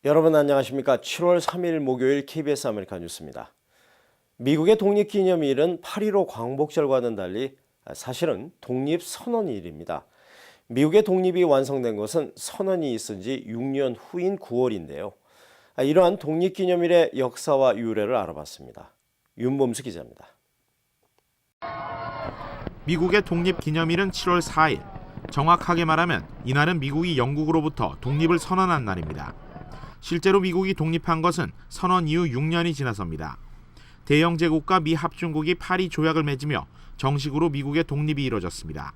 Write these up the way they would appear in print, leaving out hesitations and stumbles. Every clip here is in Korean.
여러분 안녕하십니까? 7월 3일 목요일 KBS 아메리카 뉴스입니다. 미국의 독립기념일은 8.15 광복절과는 달리 사실은 독립선언일입니다. 미국의 독립이 완성된 것은 선언이 있은 지 6년 후인 9월인데요. 이러한 독립기념일의 역사와 유래를 알아봤습니다. 윤범수 기자입니다. 미국의 독립기념일은 7월 4일. 정확하게 말하면 이날은 미국이 영국으로부터 독립을 선언한 날입니다. 실제로 미국이 독립한 것은 선언 이후 6년이 지나서입니다. 대영 제국과 미 합중국이 파리 조약을 맺으며 정식으로 미국의 독립이 이뤄졌습니다.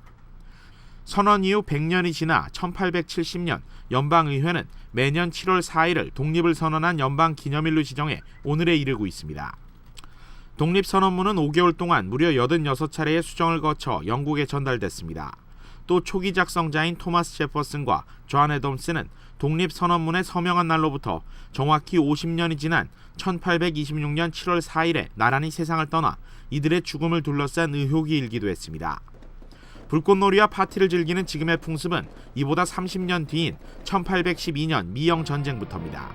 선언 이후 100년이 지나 1870년 연방의회는 매년 7월 4일을 독립을 선언한 연방기념일로 지정해 오늘에 이르고 있습니다. 독립선언문은 5개월 동안 무려 86차례의 수정을 거쳐 영국에 전달됐습니다. 또 초기 작성자인 토마스 제퍼슨과 존 애덤스는 독립선언문에 서명한 날로부터 정확히 50년이 지난 1826년 7월 4일에 나란히 세상을 떠나 이들의 죽음을 둘러싼 의혹이 일기도 했습니다. 불꽃놀이와 파티를 즐기는 지금의 풍습은 이보다 30년 뒤인 1812년 미영 전쟁부터입니다.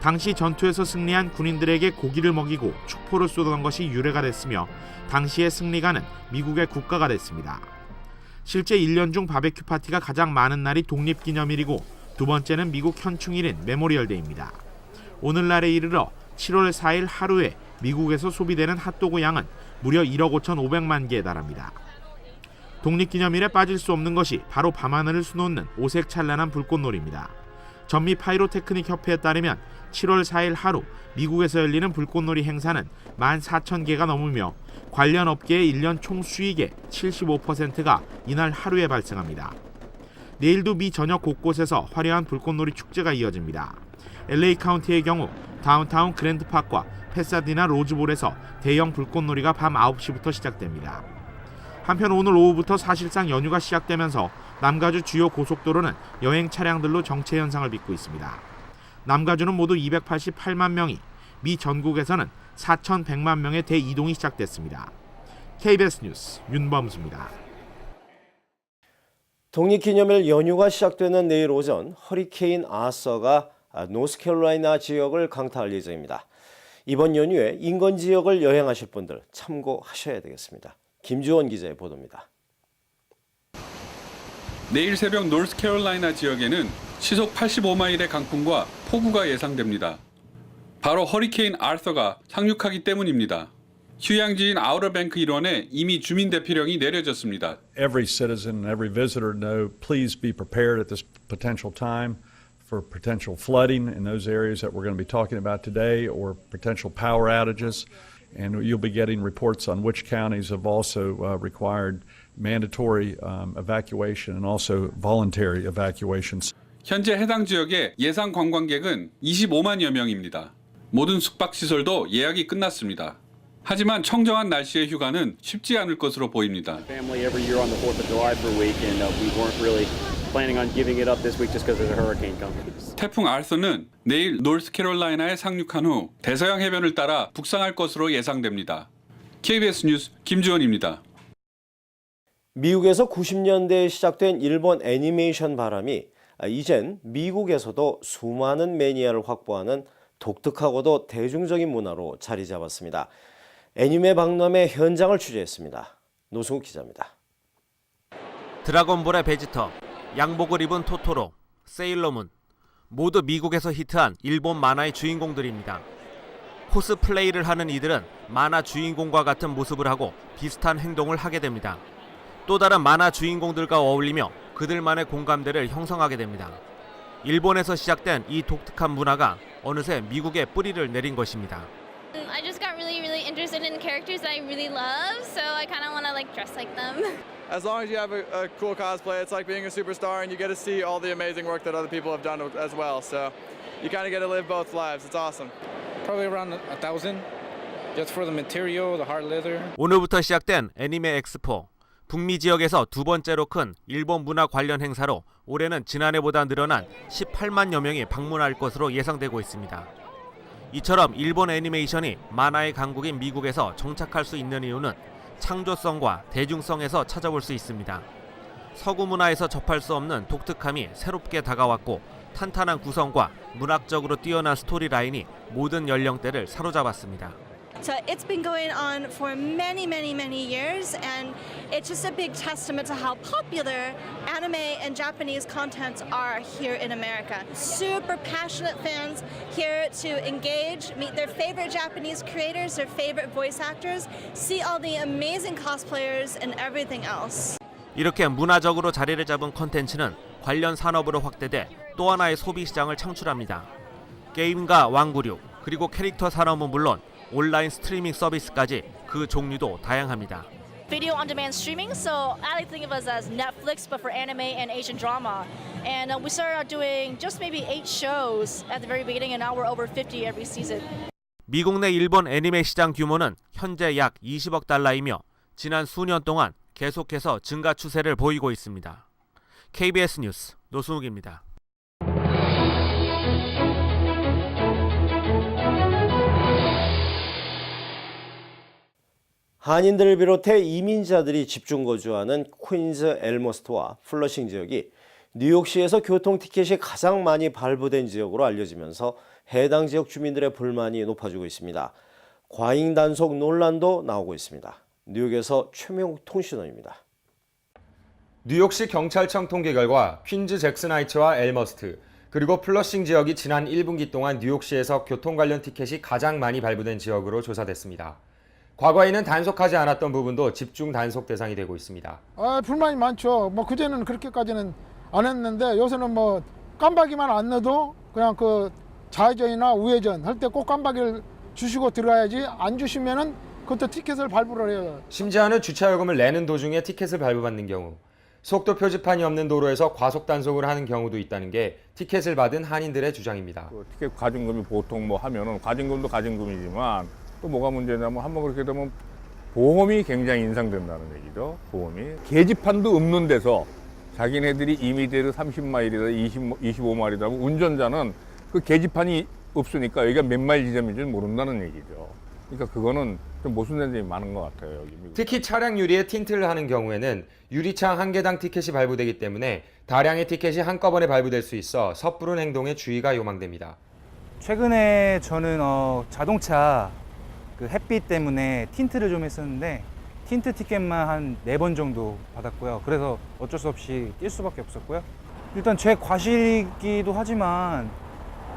당시 전투에서 승리한 군인들에게 고기를 먹이고 축포를 쏘던 것이 유래가 됐으며 당시의 승리가는 미국의 국가가 됐습니다. 실제 1년 중 바베큐 파티가 가장 많은 날이 독립기념일이고 두 번째는 미국 현충일인 메모리얼데이입니다. 오늘날에 이르러 7월 4일 하루에 미국에서 소비되는 핫도그 양은 무려 1억 5,500만 개에 달합니다. 독립기념일에 빠질 수 없는 것이 바로 밤하늘을 수놓는 오색찬란한 불꽃놀이입니다. 전미 파이로테크닉 협회에 따르면 7월 4일 하루 미국에서 열리는 불꽃놀이 행사는 14,000개가 넘으며 관련 업계의 1년 총 수익의 75%가 이날 하루에 발생합니다. 내일도 미 전역 곳곳에서 화려한 불꽃놀이 축제가 이어집니다. LA 카운티의 경우 다운타운 그랜드파크와 패사디나 로즈볼에서 대형 불꽃놀이가 밤 9시부터 시작됩니다. 한편 오늘 오후부터 사실상 연휴가 시작되면서 남가주 주요 고속도로는 여행 차량들로 정체 현상을 빚고 있습니다. 남가주는 모두 288만 명이, 미 전국에서는 4,100만 명의 대이동이 시작됐습니다. KBS 뉴스 윤범수입니다. 독립기념일 연휴가 시작되는 내일 오전 허리케인 아서가 노스캐롤라이나 지역을 강타할 예정입니다. 이번 연휴에 인근 지역을 여행하실 분들 참고하셔야 되겠습니다. 김주원 기자의 보도입니다. 내일 새벽 노스캐롤라이나 지역에는 시속 85마일의 강풍과 폭우가 예상됩니다. 바로 허리케인 아서가 상륙하기 때문입니다. 휴양지인 아우터뱅크 일원에 이미 주민 대피령이 내려졌습니다. Every citizen and every visitor know please be prepared at this potential time for potential flooding in those areas that we're going to be talking about today or potential power outages. And you'll be getting reports on which counties have also required mandatory evacuation and also voluntary evacuations. 현재 해당 지역의 예상 관광객은 25만여 명입니다. 모든 숙박시설도 예약이 끝났습니다. 하지만 청정한 날씨의 휴가는 쉽지 않을 것으로 보입니다. Family every year on the 4th of July for a week and we weren't really planning on giving it up this week just because there's a hurricane coming. 태풍 알서는 내일 노스캐롤라이나에 상륙한 후 대서양 해변을 따라 북상할 것으로 예상됩니다. KBS 뉴스 김주원입니다. 미국에서 90년대에 시작된 일본 애니메이션 바람이 이젠 미국에서도 수많은 매니아를 확보하는 독특하고도 대중적인 문화로 자리 잡았습니다. 애니메 박람회 현장을 취재했습니다. 노승욱 기자입니다. 드라곤볼의 베지터, 양복을 입은 토토로, 세일러문 모두 미국에서 히트한 일본 만화의 주인공들입니다. 코스플레이를 하는 이들은 만화 주인공과 같은 모습을 하고 비슷한 행동을 하게 됩니다. 또 다른 만화 주인공들과 어울리며 그들만의 공감대를 형성하게 됩니다. 일본에서 시작된 이 독특한 문화가 어느새 미국에 뿌리를 내린 것입니다. I just got really interested in characters that I really love, so I kind of want to dress like them. As long as you have a cool cosplay, it's like being a superstar and you get to see all the amazing work that other people have done as well. So you kind of get to live both lives. It's awesome. Probably around 1,000 just for the material, the hard leather. 오늘부터 시작된 애니메 엑스포. 북미 지역에서 두 번째로 큰 일본 문화 관련 행사로 올해는 지난해보다 늘어난 18만여 명이 방문할 것으로 예상되고 있습니다. 이처럼 일본 애니메이션이 만화의 강국인 미국에서 정착할 수 있는 이유는 창조성과 대중성에서 찾아볼 수 있습니다. 서구 문화에서 접할 수 없는 독특함이 새롭게 다가왔고 탄탄한 구성과 문학적으로 뛰어난 스토리라인이 모든 연령대를 사로잡았습니다. So it's been going on for many years, and it's just a big testament to how popular anime and Japanese content are here in America. Super passionate fans here to engage, meet their favorite Japanese creators, their favorite voice actors, see all the amazing cosplayers and everything else. 이렇게 문화적으로 자리를 잡은 콘텐츠는 관련 산업으로 확대돼 또 하나의 소비 시장을 창출합니다. 게임과 왕구류, 그리고 캐릭터 산업은 물론 온라인 스트리밍 서비스까지 그 종류도 다양합니다. Video on demand streaming, so I like to think of us as Netflix but for anime and Asian drama. And we started out doing just maybe 8 shows at the very beginning, and now we're over 50 every season. 미국 내 일본 애니메 시장 규모는 현재 약 20억 달러이며 지난 수년 동안 계속해서 증가 추세를 보이고 있습니다. KBS 뉴스 노승욱입니다. 한인들을 비롯해 이민자들이 집중 거주하는 퀸즈 엘머스트와 플러싱 지역이 뉴욕시에서 교통 티켓이 가장 많이 발부된 지역으로 알려지면서 해당 지역 주민들의 불만이 높아지고 있습니다. 과잉 단속 논란도 나오고 있습니다. 뉴욕에서 최명욱 통신원입니다. 뉴욕시 경찰청 통계 결과 퀸즈 잭슨하이츠와 엘머스트, 그리고 플러싱 지역이 지난 1분기 동안 뉴욕시에서 교통 관련 티켓이 가장 많이 발부된 지역으로 조사됐습니다. 과거에는 단속하지 않았던 부분도 집중 단속 대상이 되고 있습니다. 불만이 많죠. 그제는 그렇게까지는 안 했는데 요새는 깜빡이만 안 넣어도 그냥 그 좌회전이나 우회전 할 때 꼭 깜빡이를 주시고 들어야지, 안 주시면은 그것도 티켓을 발부를 해요. 심지어는 주차요금을 내는 도중에 티켓을 발부받는 경우, 속도 표지판이 없는 도로에서 과속 단속을 하는 경우도 있다는 게 티켓을 받은 한인들의 주장입니다. 티켓 과징금이 보통 하면은 과징금도 과징금이지만 또 뭐가 문제냐면 한번 그렇게 되면 보험이 굉장히 인상된다는 얘기죠. 보험이 게시판도 없는 데서 자기네들이 이미대로 30마일이다 25마일이다 운전자는 그 게시판이 없으니까 여기가 몇 마일 지점인지 모른다는 얘기죠. 그러니까 그거는 좀 모순된 점이 많은 것 같아요. 여기 미국. 특히 차량 유리에 틴트를 하는 경우에는 유리창 한 개당 티켓이 발부되기 때문에 다량의 티켓이 한꺼번에 발부될 수 있어 섣부른 행동에 주의가 요망됩니다. 최근에 저는 자동차 햇빛 때문에 틴트를 좀 했었는데 틴트 티켓만 한 4번 정도 받았고요. 그래서 어쩔 수 없이 뛸 수밖에 없었고요. 일단 제 과실이기도 하지만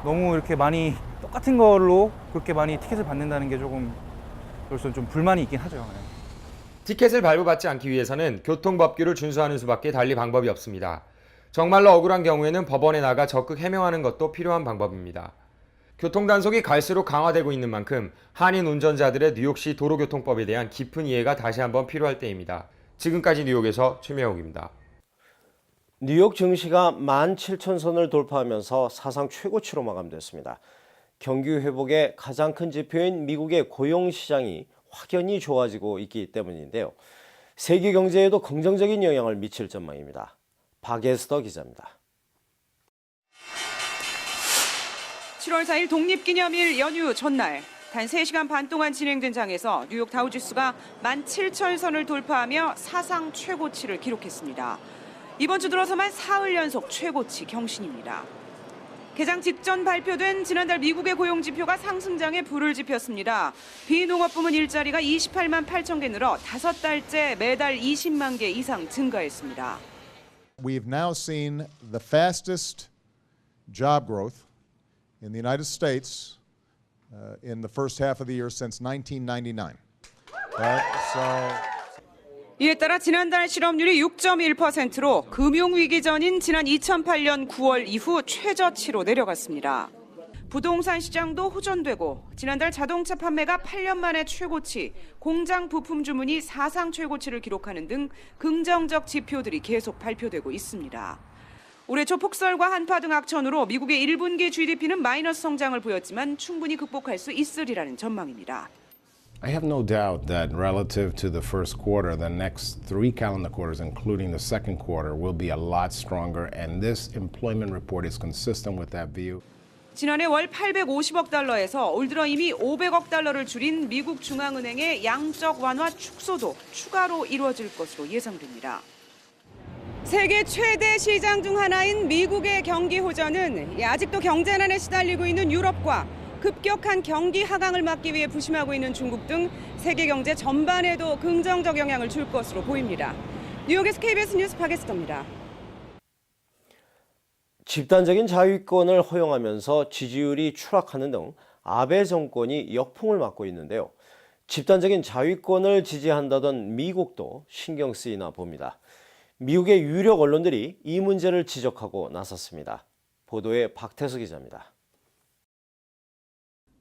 너무 이렇게 많이 똑같은 걸로 그렇게 많이 티켓을 받는다는 게 조금 벌써 좀 불만이 있긴 하죠. 티켓을 발부받지 않기 위해서는 교통법규를 준수하는 수밖에 달리 방법이 없습니다. 정말로 억울한 경우에는 법원에 나가 적극 해명하는 것도 필요한 방법입니다. 교통단속이 갈수록 강화되고 있는 만큼 한인 운전자들의 뉴욕시 도로교통법에 대한 깊은 이해가 다시 한번 필요할 때입니다. 지금까지 뉴욕에서 최명욱입니다. 뉴욕 증시가 17,000선을 돌파하면서 사상 최고치로 마감됐습니다. 경기 회복의 가장 큰 지표인 미국의 고용시장이 확연히 좋아지고 있기 때문인데요. 세계 경제에도 긍정적인 영향을 미칠 전망입니다. 박예스더 기자입니다. 7월 4일 독립기념일 연휴 전날 단 3시간 반 동안 진행된 장에서 뉴욕 다우지수가 17,000선을 돌파하며 사상 최고치를 기록했습니다. 이번 주 들어서만 사흘 연속 최고치 경신입니다. 개장 직전 발표된 지난달 미국의 고용지표가 상승장에 불을 지폈습니다. 비농업 부문 일자리가 28만 8천 개 늘어 5달째 매달 20만 개 이상 증가했습니다. We've now seen the fastest job growth in the United States in the first half of the year since 1999. 이에 따라 지난달 실업률이 6.1%로 금융위기 전인 지난 2008년 9월 이후 최저치로 내려갔습니다. 부동산 시장도 호전되고 지난달 자동차 판매가 8년 만에 최고치, 공장 부품 주문이 사상 최고치를 기록하는 등 긍정적 지표들이 계속 발표되고 있습니다. 올해 초 폭설과 한파 등 악천후로 미국의 1분기 GDP는 마이너스 성장을 보였지만 충분히 극복할 수 있으리라는 전망입니다. I have no doubt that relative to the first quarter, the next 3 calendar quarters, including the second quarter, will be a lot stronger, and this employment report is consistent with that view. 지난해 월 850억 달러에서 올 들어 이미 500억 달러를 줄인 미국 중앙은행의 양적 완화 축소도 추가로 이루어질 것으로 예상됩니다. 세계 최대 시장 중 하나인 미국의 경기 호전은 아직도 경제난에 시달리고 있는 유럽과 급격한 경기 하강을 막기 위해 부심하고 있는 중국 등 세계 경제 전반에도 긍정적 영향을 줄 것으로 보입니다. 뉴욕에서 KBS 뉴스 박예슬입니다. 집단적인 자위권을 허용하면서 지지율이 추락하는 등 아베 정권이 역풍을 맞고 있는데요. 집단적인 자위권을 지지한다던 미국도 신경 쓰이나 봅니다. 미국의 유력 언론들이 이 문제를 지적하고 나섰습니다. 보도에 박태수 기자입니다.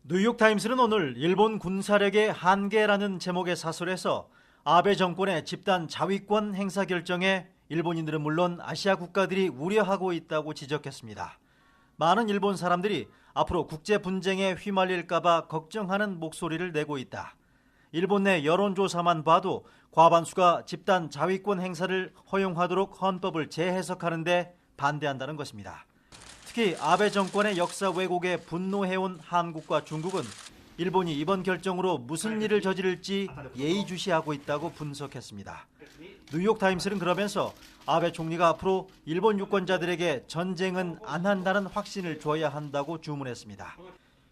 뉴욕타임스는 오늘 일본 군사력의 한계라는 제목의 사설에서 아베 정권의 집단 자위권 행사 결정에 일본인들은 물론 아시아 국가들이 우려하고 있다고 지적했습니다. 많은 일본 사람들이 앞으로 국제 분쟁에 휘말릴까 봐 걱정하는 목소리를 내고 있다. 일본 내 여론조사만 봐도 과반수가 집단 자위권 행사를 허용하도록 헌법을 재해석하는데 반대한다는 것입니다. 특히 아베 정권의 역사 왜곡에 분노해온 한국과 중국은 일본이 이번 결정으로 무슨 일을 저지를지 예의주시하고 있다고 분석했습니다. 뉴욕타임스는 그러면서 아베 총리가 앞으로 일본 유권자들에게 전쟁은 안 한다는 확신을 줘야 한다고 주문했습니다.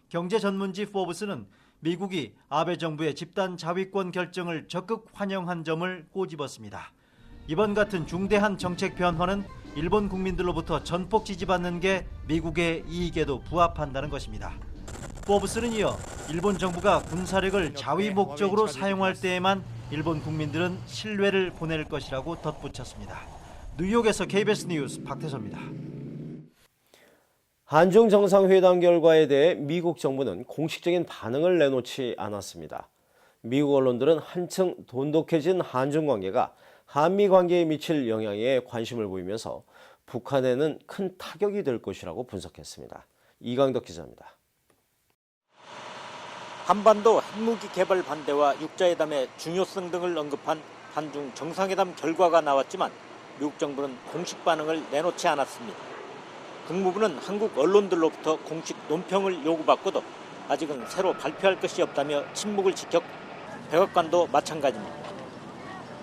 경제 전문지 포브스는 미국이 아베 정부의 집단 자위권 결정을 적극 환영한 점을 꼬집었습니다. 이번 같은 중대한 정책 변화는 일본 국민들로부터 전폭 지지받는 게 미국의 이익에도 부합한다는 것입니다. 포브스는 이어 일본 정부가 군사력을 자위 목적으로 사용할 때에만 일본 국민들은 신뢰를 보낼 것이라고 덧붙였습니다. 뉴욕에서 KBS 뉴스 박태서입니다. 한중 정상회담 결과에 대해 미국 정부는 공식적인 반응을 내놓지 않았습니다. 미국 언론들은 한층 돈독해진 한중 관계가 한미 관계에 미칠 영향에 관심을 보이면서 북한에는 큰 타격이 될 것이라고 분석했습니다. 이강덕 기자입니다. 한반도 핵무기 개발 반대와 육자회담의 중요성 등을 언급한 한중 정상회담 결과가 나왔지만 미국 정부는 공식 반응을 내놓지 않았습니다. 국무부는 한국 언론들로부터 공식 논평을 요구받고도 아직은 새로 발표할 것이 없다며 침묵을 지켰고 백악관도 마찬가지입니다.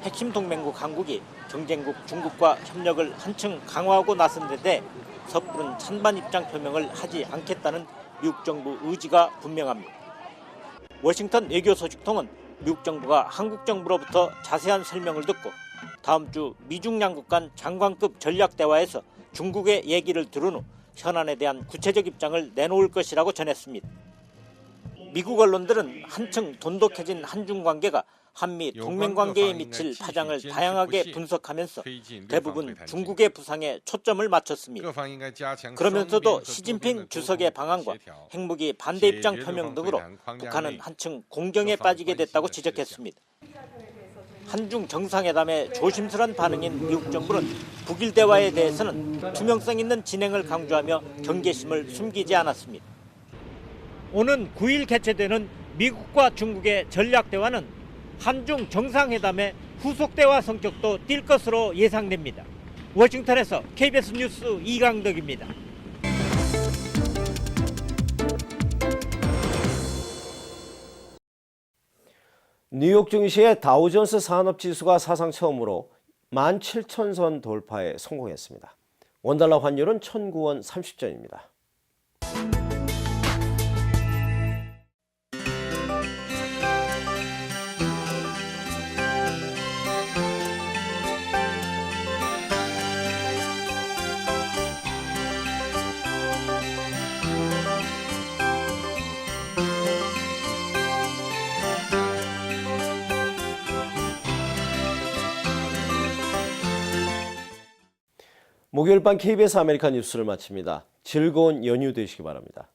핵심 동맹국 한국이 경쟁국 중국과 협력을 한층 강화하고 나선 데 대해 섣부른 찬반 입장 표명을 하지 않겠다는 미국 정부 의지가 분명합니다. 워싱턴 외교소식통은 미국 정부가 한국 정부로부터 자세한 설명을 듣고 다음 주 미중 양국 간 장관급 전략 대화에서 중국의 얘기를 들은 후 현안에 대한 구체적 입장을 내놓을 것이라고 전했습니다. 미국 언론들은 한층 돈독해진 한중 관계가 한미 동맹 관계에 미칠 파장을 다양하게 분석하면서 대부분 중국의 부상에 초점을 맞췄습니다. 그러면서도 시진핑 주석의 방안과 핵무기 반대 입장 표명 등으로 북한은 한층 공경에 빠지게 됐다고 지적했습니다. 한중 정상회담의 조심스런 반응인 미국 정부는 북일 대화에 대해서는 투명성 있는 진행을 강조하며 경계심을 숨기지 않았습니다. 오는 9일 개최되는 미국과 중국의 전략 대화는 한중 정상회담의 후속 대화 성격도 띌 것으로 예상됩니다. 워싱턴에서 KBS 뉴스 이강덕입니다. 뉴욕 증시의 다우존스 산업지수가 사상 처음으로 17,000선 돌파에 성공했습니다. 원달러 환율은 1,009원 30전입니다. 목요일 밤 KBS 아메리칸 뉴스를 마칩니다. 즐거운 연휴 되시기 바랍니다.